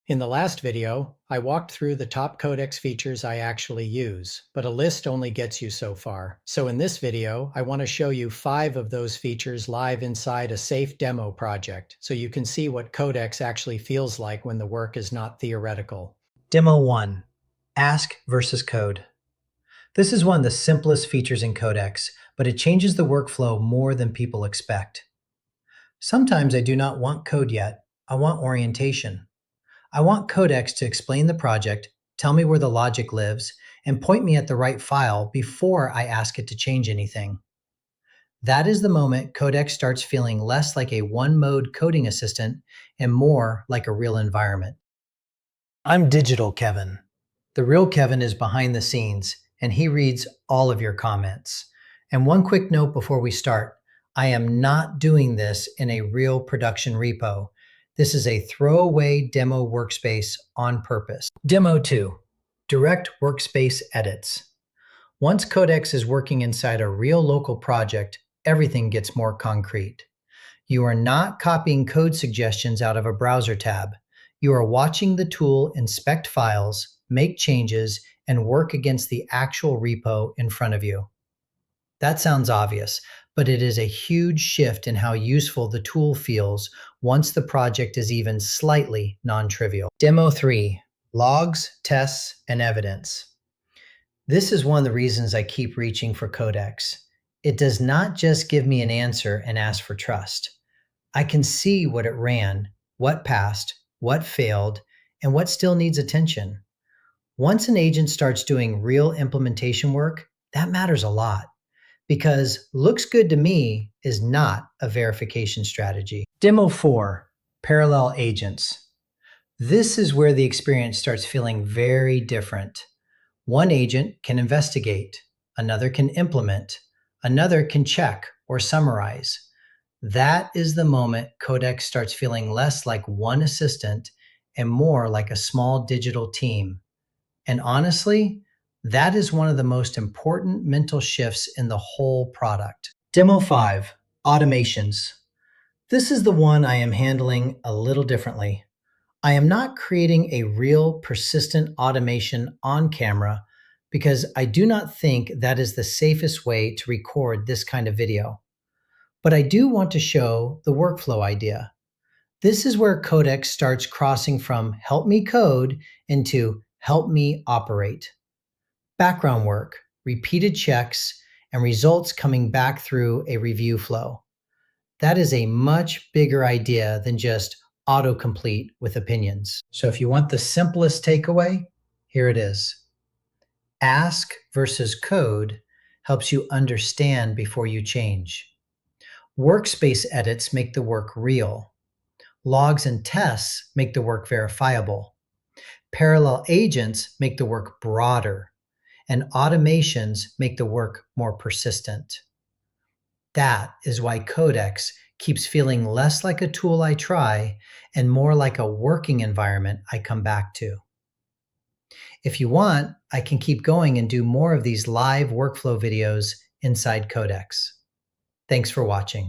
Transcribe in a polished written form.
In the last video, I walked through the top Codex features I actually use, but a list only gets you so far. So in this video, I want to show you 5 of those features live inside a safe demo project, so you can see what Codex actually feels like when the work is not theoretical. Demo 1, Ask versus Code. This is one of the simplest features in Codex, but it changes the workflow more than people expect. Sometimes I do not want code yet, I want orientation. I want Codex to explain the project, tell me where the logic lives, and point me at the right file before I ask it to change anything. That is the moment Codex starts feeling less like a one-mode coding assistant and more like a real environment. I'm Digital Kevin. The real Kevin is behind the scenes, and he reads all of your comments. And one quick note before we start, I am not doing this in a real production repo. This is a throwaway demo workspace on purpose. Demo 2, Direct Workspace Edits. Once Codex is working inside a real local project, everything gets more concrete. You are not copying code suggestions out of a browser tab. You are watching the tool inspect files, make changes, and work against the actual repo in front of you. That sounds obvious, but it is a huge shift in how useful the tool feels once the project is even slightly non-trivial. Demo 3, Logs, Tests, and Evidence. This is one of the reasons I keep reaching for Codex. It does not just give me an answer and ask for trust. I can see what it ran, what passed, what failed, and what still needs attention. Once an agent starts doing real implementation work, that matters a lot, because looks good to me is not a verification strategy. Demo 4, Parallel Agents. This is where the experience starts feeling very different. One agent can investigate, another can implement, another can check or summarize. That is the moment Codex starts feeling less like one assistant and more like a small digital team. And honestly, that is one of the most important mental shifts in the whole product. Demo 5, Automations. This is the one I am handling a little differently. I am not creating a real persistent automation on camera because I do not think that is the safest way to record this kind of video. But I do want to show the workflow idea. This is where Codex starts crossing from help me code into help me operate. Background work, repeated checks, and results coming back through a review flow. That is a much bigger idea than just autocomplete with opinions. So if you want the simplest takeaway, here it is. Ask versus code helps you understand before you change. Workspace edits make the work real. Logs and tests make the work verifiable. Parallel agents make the work broader. And automations make the work more persistent. That is why Codex keeps feeling less like a tool I try and more like a working environment I come back to. If you want, I can keep going and do more of these live workflow videos inside Codex. Thanks for watching.